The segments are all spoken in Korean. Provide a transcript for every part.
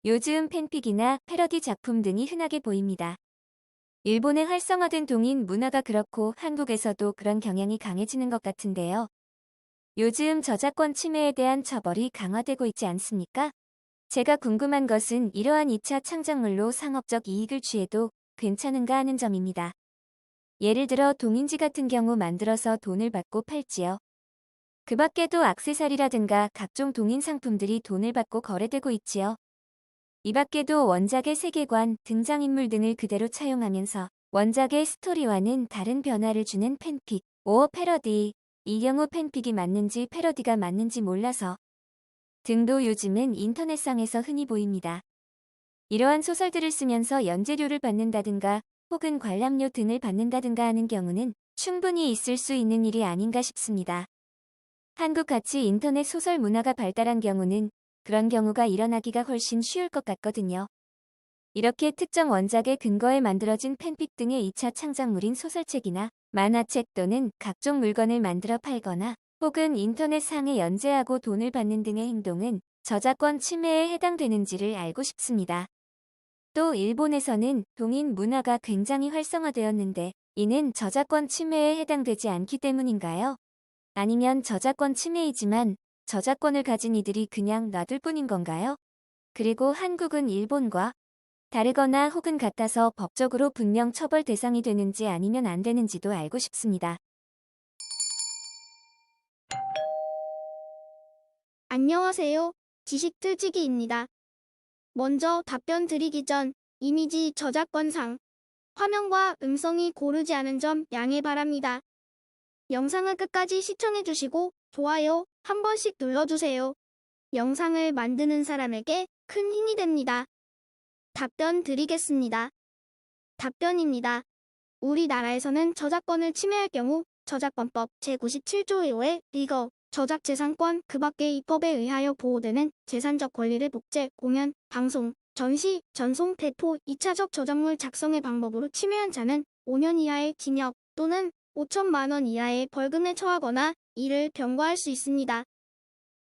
요즘 팬픽이나 패러디 작품 등이 흔하게 보입니다. 일본의 활성화된 동인 문화가 그렇고 한국에서도 그런 경향이 강해지는 것 같은데요. 요즘 저작권 침해에 대한 처벌이 강화되고 있지 않습니까? 제가 궁금한 것은 이러한 2차 창작물로 상업적 이익을 취해도 괜찮은가 하는 점입니다. 예를 들어 동인지 같은 경우 만들어서 돈을 받고 팔지요. 그 밖에도 액세서리라든가 각종 동인 상품들이 돈을 받고 거래되고 있지요. 이 밖에도 원작의 세계관, 등장인물 등을 그대로 차용하면서 원작의 스토리와는 다른 변화를 주는 팬픽, 오어 패러디, 이 경우 팬픽이 맞는지 패러디가 맞는지 몰라서 등도 요즘은 인터넷상에서 흔히 보입니다. 이러한 소설들을 쓰면서 연재료를 받는다든가 혹은 관람료 등을 받는다든가 하는 경우는 충분히 있을 수 있는 일이 아닌가 싶습니다. 한국같이 인터넷 소설 문화가 발달한 경우는 그런 경우가 일어나기가 훨씬 쉬울 것 같거든요. 이렇게 특정 원작에 근거해 만들어진 팬픽 등의 2차 창작물인 소설책이나 만화책 또는 각종 물건을 만들어 팔거나 혹은 인터넷상에 연재하고 돈을 받는 등의 행동은 저작권 침해에 해당되는지를 알고 싶습니다. 또 일본에서는 동인 문화가 굉장히 활성화되었는데 이는 저작권 침해에 해당되지 않기 때문인가요? 아니면 저작권 침해이지만 저작권을 가진 이들이 그냥 놔둘 뿐인 건가요? 그리고 한국은 일본과 다르거나 혹은 같아서 법적으로 분명 처벌 대상이 되는지 아니면 안 되는지도 알고 싶습니다. 안녕하세요. 지식틀치기입니다. 먼저 답변 드리기 전 이미지 저작권상 화면과 음성이 고르지 않은 점 양해 바랍니다. 영상을 끝까지 시청해주시고 좋아요 한 번씩 눌러주세요. 영상을 만드는 사람에게 큰 힘이 됩니다. 답변 드리겠습니다. 답변입니다. 우리나라에서는 저작권을 침해할 경우 저작권법 제97조 1호의 이거 저작재산권 그 밖의 입법에 의하여 보호되는 재산적 권리를 복제, 공연, 방송, 전시, 전송, 배포, 2차적 저작물 작성의 방법으로 침해한 자는 5년 이하의 징역 또는 5천만 원 이하의 벌금에 처하거나 이를 병과할 수 있습니다.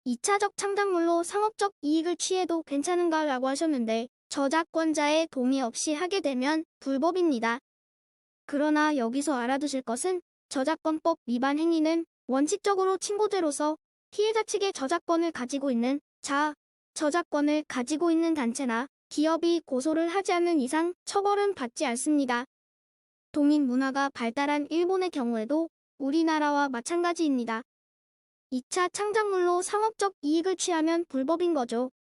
2차적 창작물로 상업적 이익을 취해도 괜찮은가 라고 하셨는데 저작권자의 동의 없이 하게 되면 불법입니다. 그러나 여기서 알아두실 것은 저작권법 위반 행위는 원칙적으로 친고죄로서 피해자 측의 저작권을 가지고 있는 저작권을 가지고 있는 단체나 기업이 고소를 하지 않는 이상 처벌은 받지 않습니다. 동인 문화가 발달한 일본의 경우에도 우리나라와 마찬가지입니다. 2차 창작물로 상업적 이익을 취하면 불법인 거죠.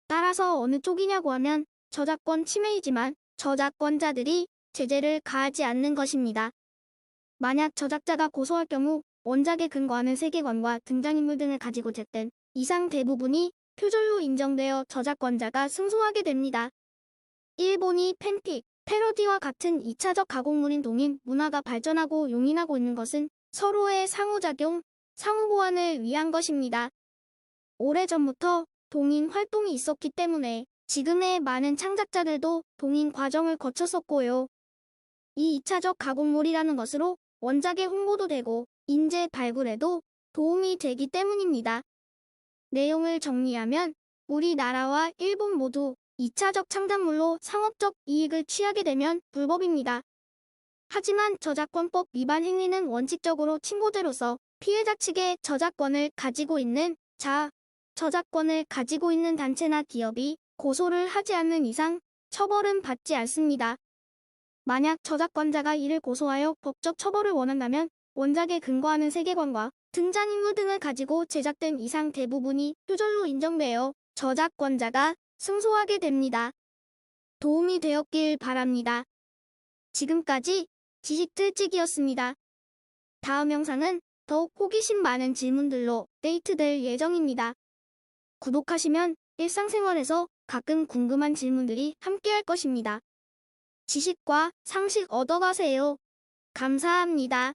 따라서 어느 쪽이냐고 하면 저작권 침해이지만 저작권자들이 제재를 가하지 않는 것입니다. 만약 저작자가 고소할 경우 원작에 근거하는 세계관과 등장인물 등을 가지고 제된 이상 대부분이 표절로 인정되어 저작권자가 승소하게 됩니다. 일본이 팬픽, 패러디와 같은 2차적 가공물인 동인 문화가 발전하고 용인하고 있는 것은 서로의 상호작용, 상호보완을 위한 것입니다. 오래전부터 동인 활동이 있었기 때문에 지금의 많은 창작자들도 동인 과정을 거쳤었고요. 이 2차적 가공물이라는 것으로 원작의 홍보도 되고 인재 발굴에도 도움이 되기 때문입니다. 내용을 정리하면 우리나라와 일본 모두 2차적 창작물로 상업적 이익을 취하게 되면 불법입니다. 하지만 저작권법 위반 행위는 원칙적으로 친고죄로서 피해자 측의 저작권을 가지고 있는 저작권을 가지고 있는 단체나 기업이 고소를 하지 않는 이상 처벌은 받지 않습니다. 만약 저작권자가 이를 고소하여 법적 처벌을 원한다면 원작에 근거하는 세계관과 등장인물 등을 가지고 제작된 이상 대부분이 표절로 인정되어 저작권자가 승소하게 됩니다. 도움이 되었길 바랍니다. 지금까지 지식틀찍이었습니다. 다음 영상은 더욱 호기심 많은 질문들로 업데이트될 예정입니다. 구독하시면 일상생활에서 가끔 궁금한 질문들이 함께할 것입니다. 지식과 상식 얻어가세요. 감사합니다.